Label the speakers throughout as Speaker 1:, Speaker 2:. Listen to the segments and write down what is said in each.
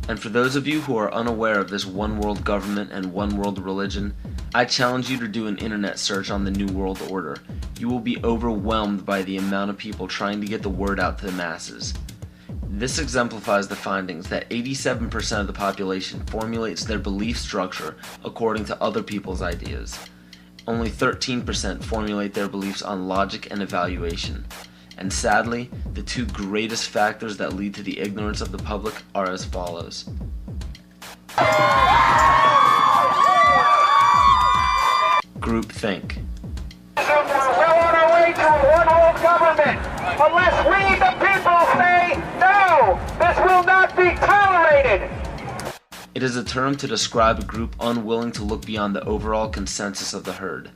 Speaker 1: And for those of you who are unaware of this one world government and one world religion, I challenge you to do an internet search on the New World Order. You will be overwhelmed by the amount of people trying to get the word out to the masses. This exemplifies the findings that 87% of the population formulates their belief structure according to other people's ideas. Only 13% formulate their beliefs on logic and evaluation. And sadly, the two greatest factors that lead to the ignorance of the public are as follows. Groupthink.
Speaker 2: We're on our way to a one-world government unless we, the people, say no! This will not be tolerated!
Speaker 1: It is a term to describe a group unwilling to look beyond the overall consensus of the herd.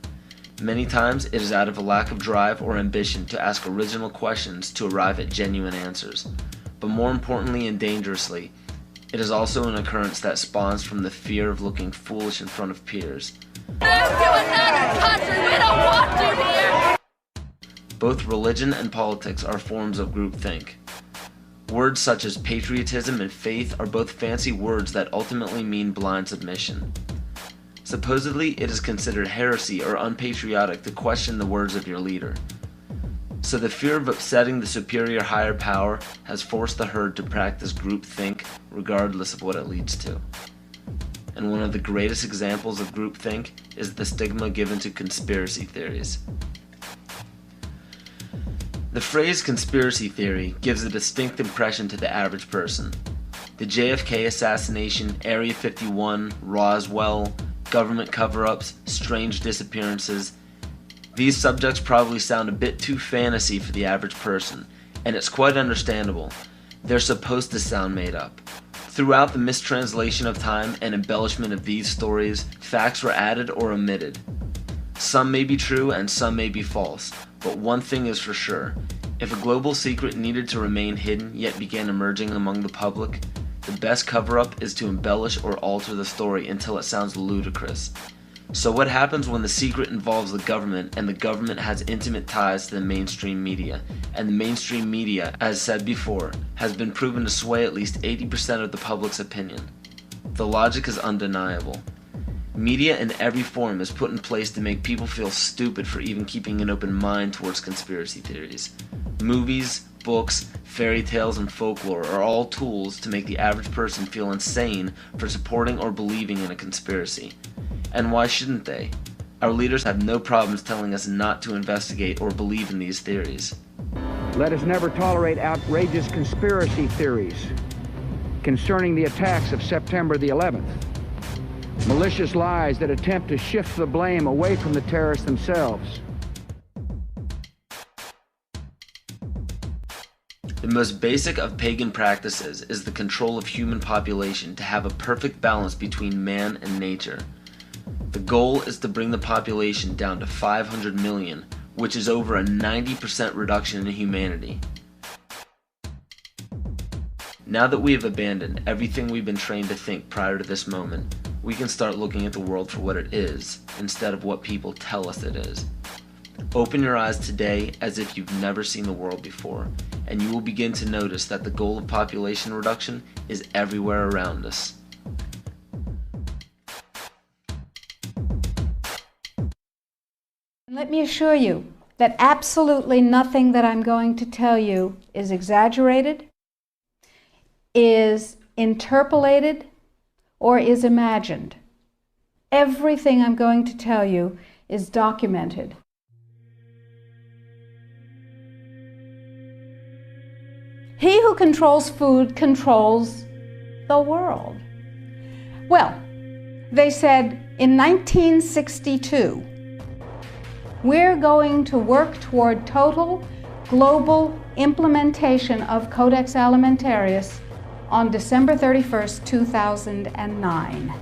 Speaker 1: Many times it is out of a lack of drive or ambition to ask original questions to arrive at genuine answers. But more importantly and dangerously, it is also an occurrence that spawns from the fear of looking foolish in front of peers.
Speaker 3: Move to another country! We don't want you here!
Speaker 1: Both religion and politics are forms of groupthink. Words such as patriotism and faith are both fancy words that ultimately mean blind submission. Supposedly, it is considered heresy or unpatriotic to question the words of your leader. So the fear of upsetting the superior higher power has forced the herd to practice groupthink regardless of what it leads to. And one of the greatest examples of groupthink is the stigma given to conspiracy theories. The phrase conspiracy theory gives a distinct impression to the average person. The JFK assassination, Area 51, Roswell, government cover-ups, strange disappearances. These subjects probably sound a bit too fantasy for the average person, and it's quite understandable. They're supposed to sound made up. Throughout the mistranslation of time and embellishment of these stories, facts were added or omitted. Some may be true and some may be false, but one thing is for sure. If a global secret needed to remain hidden yet began emerging among the public, the best cover-up is to embellish or alter the story until it sounds ludicrous. So what happens when the secret involves the government and the government has intimate ties to the mainstream media, and the mainstream media, as said before, has been proven to sway at least 80% of the public's opinion? The logic is undeniable. Media in every form is put in place to make people feel stupid for even keeping an open mind towards conspiracy theories. Movies, books, fairy tales, and folklore are all tools to make the average person feel insane for supporting or believing in a conspiracy. And why shouldn't they? Our leaders have no problems telling us not to investigate or believe in these theories.
Speaker 4: Let us never tolerate outrageous conspiracy theories concerning the attacks of September the 11th. Malicious lies that attempt to shift the blame away from the terrorists themselves.
Speaker 1: The most basic of pagan practices is the control of human population to have a perfect balance between man and nature. The goal is to bring the population down to 500 million, which is over a 90% reduction in humanity. Now that we have abandoned everything we've been trained to think prior to this moment, we can start looking at the world for what it is, instead of what people tell us it is. Open your eyes today as if you've never seen the world before, and you will begin to notice that the goal of population reduction is everywhere around us.
Speaker 5: Let me assure you that absolutely nothing that I'm going to tell you is exaggerated, is interpolated, or is imagined. Everything I'm going to tell you is documented. He who controls food controls the world. Well, they said in 1962, we're going to work toward total global implementation of Codex Alimentarius on December 31st, 2009.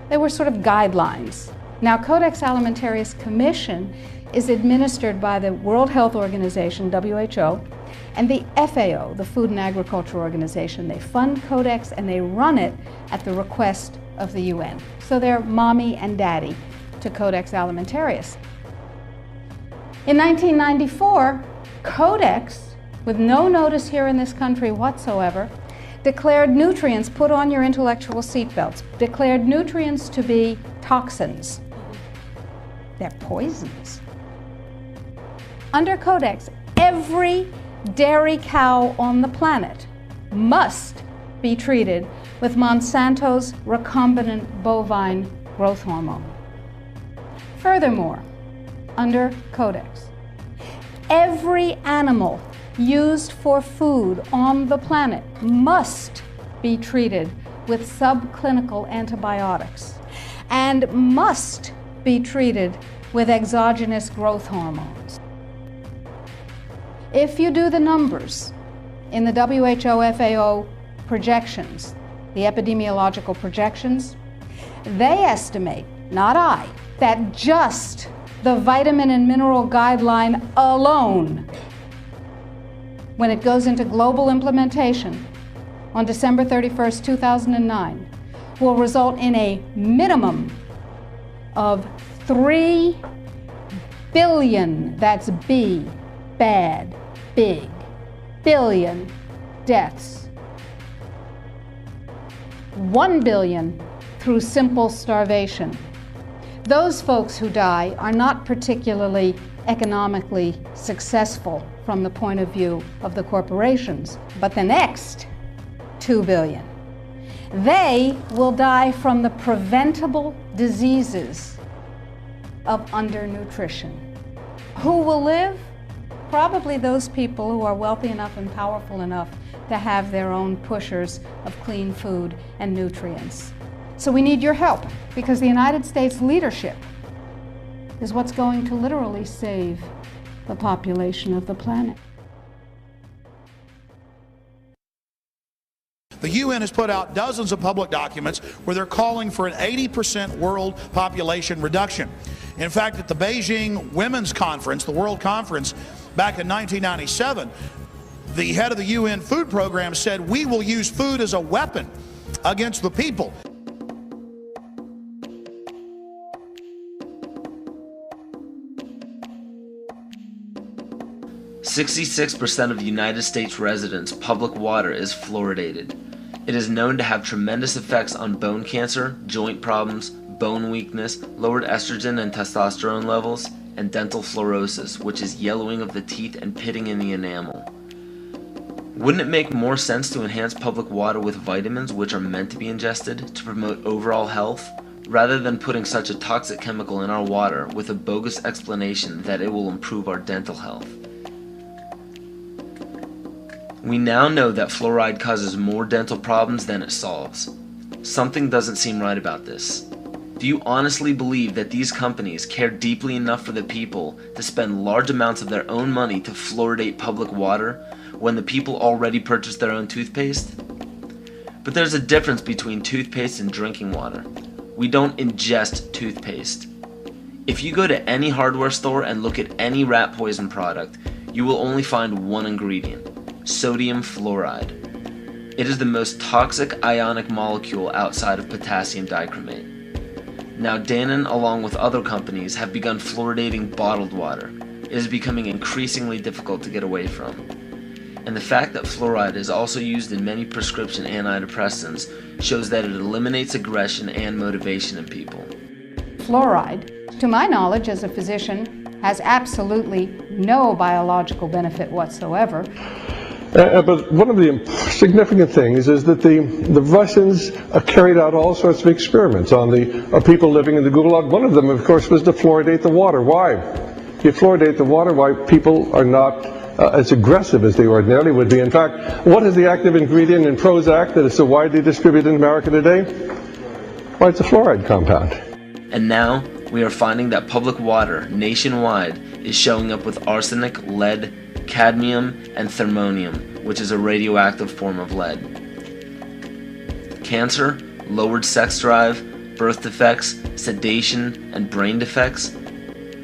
Speaker 5: They were sort of guidelines. Now, Codex Alimentarius Commission is administered by the World Health Organization, WHO, and the FAO, the Food and Agriculture Organization. They fund Codex and they run it at the request of the UN. So they're mommy and daddy to Codex Alimentarius. In 1994, Codex, with no notice here in this country whatsoever, declared nutrients, put on your intellectual seatbelts, declared nutrients to be toxins. They're poisons. Under Codex, every dairy cow on the planet must be treated with Monsanto's recombinant bovine growth hormone. Furthermore, under Codex, every animal used for food on the planet must be treated with subclinical antibiotics and must be treated with exogenous growth hormones. If you do the numbers in the WHO FAO projections, the epidemiological projections, they estimate, not I, that just the vitamin and mineral guideline alone, when it goes into global implementation on December 31st, 2009, will result in a minimum of 3 billion, that's B, bad, big, billion deaths. 1 billion through simple starvation. Those folks who die are not particularly economically successful from the point of view of the corporations, but the next 2 billion, they will die from the preventable diseases of undernutrition. Who will live? Probably those people who are wealthy enough and powerful enough to have their own pushers of clean food and nutrients. So we need your help, because the United States leadership is what's going to literally save the population of the planet.
Speaker 6: The UN has put out dozens of public documents where they're calling for an 80% world population reduction. In fact, at the Beijing Women's Conference, the World Conference, back in 1997, the head of the UN Food Program said, "We will use food as a weapon against the people."
Speaker 1: 66% of United States residents' public water is fluoridated. It is known to have tremendous effects on bone cancer, joint problems, bone weakness, lowered estrogen and testosterone levels, and dental fluorosis, which is yellowing of the teeth and pitting in the enamel. Wouldn't it make more sense to enhance public water with vitamins which are meant to be ingested to promote overall health, rather than putting such a toxic chemical in our water with a bogus explanation that it will improve our dental health? We now know that fluoride causes more dental problems than it solves. Something doesn't seem right about this. Do you honestly believe that these companies care deeply enough for the people to spend large amounts of their own money to fluoridate public water when the people already purchase their own toothpaste? But there's a difference between toothpaste and drinking water. We don't ingest toothpaste. If you go to any hardware store and look at any rat poison product, you will only find one ingredient: sodium fluoride. It is the most toxic ionic molecule outside of potassium dichromate. Now Dannon, along with other companies, have begun fluoridating bottled water. It is becoming increasingly difficult to get away from. And the fact that fluoride is also used in many prescription antidepressants shows that it eliminates aggression and motivation in people.
Speaker 5: Fluoride, to my knowledge as a physician, has absolutely no biological benefit whatsoever.
Speaker 7: But one of the significant things is that the Russians carried out all sorts of experiments on the people living in the Gulag. One of them, of course, was to fluoridate the water. Why? You fluoridate the water, why people are not as aggressive as they ordinarily would be. In fact, what is the active ingredient in Prozac that is so widely distributed in America today? Why, it's a fluoride compound.
Speaker 1: And now, we are finding that public water nationwide is showing up with arsenic, lead, cadmium, and thermonium, which is a radioactive form of lead. Cancer, lowered sex drive, birth defects, sedation, and brain defects.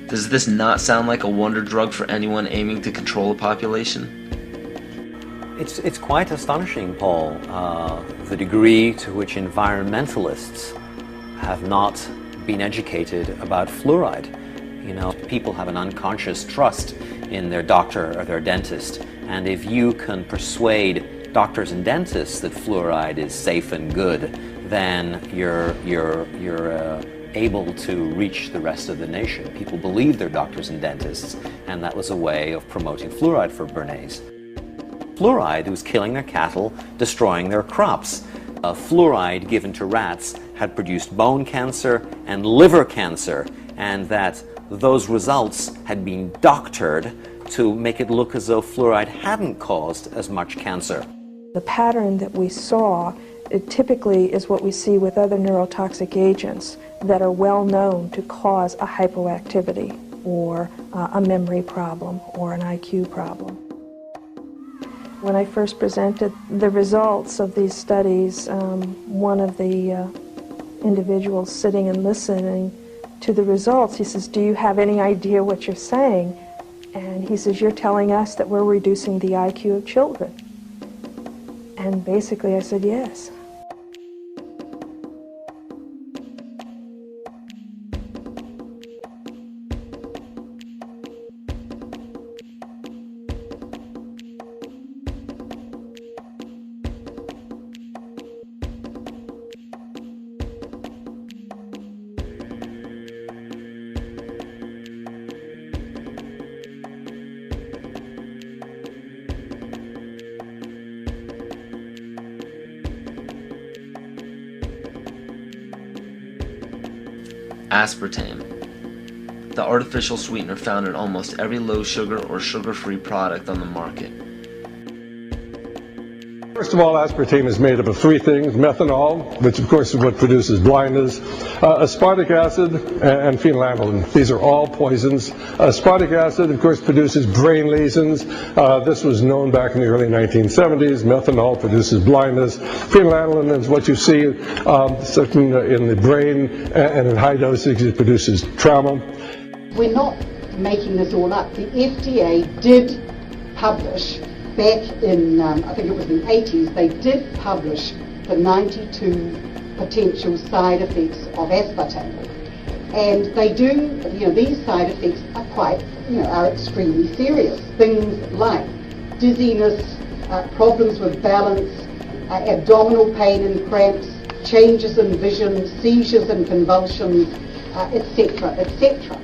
Speaker 1: Does this not sound like a wonder drug for anyone aiming to control a population?
Speaker 8: It's quite astonishing, Paul, the degree to which environmentalists have not been educated about fluoride. You know, people have an unconscious trust in their doctor or their dentist, and if you can persuade doctors and dentists that fluoride is safe and good, then you're able to reach the rest of the nation. People believe they're doctors and dentists, and that was a way of promoting fluoride for Bernays. Fluoride was killing their cattle, destroying their crops. Fluoride given to rats had produced bone cancer and liver cancer, and that those results had been doctored to make it look as though fluoride hadn't caused as much cancer.
Speaker 9: The pattern that we saw, it typically is what we see with other neurotoxic agents that are well known to cause a hypoactivity or a memory problem or an IQ problem. When I first presented the results of these studies, one of the individuals sitting and listening to the results, he says, "Do you have any idea what you're saying?" And he says, "You're telling us that we're reducing the IQ of children." And basically I said, yes.
Speaker 1: Aspartame, the artificial sweetener found in almost every low-sugar or sugar-free product on the market.
Speaker 7: First of all, aspartame is made up of three things: methanol, which of course is what produces blindness, aspartic acid, and phenylalanine. These are all poisons. Aspartic acid, of course, produces brain lesions. This was known back in the early 1970s. Methanol produces blindness. Phenylalanine is what you see in the brain, and in high dosage it produces trauma.
Speaker 10: We're not making this all up. The FDA did publish back in, I think it was in the 80s, they did publish the 92 potential side effects of aspartame. And they do, these side effects are quite, are extremely serious. Things like dizziness, problems with balance, abdominal pain and cramps, changes in vision, seizures and convulsions, etc., etc.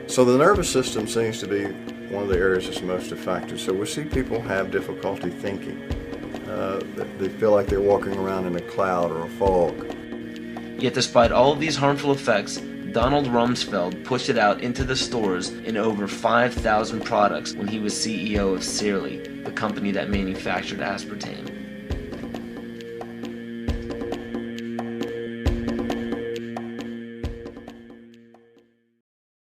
Speaker 11: So the nervous system seems to be one of the areas that's most affected. So we see people have difficulty thinking. They feel like they're walking around in a cloud or a fog.
Speaker 1: Yet despite all of these harmful effects, Donald Rumsfeld pushed it out into the stores in over 5,000 products when he was CEO of Searly, the company that manufactured aspartame.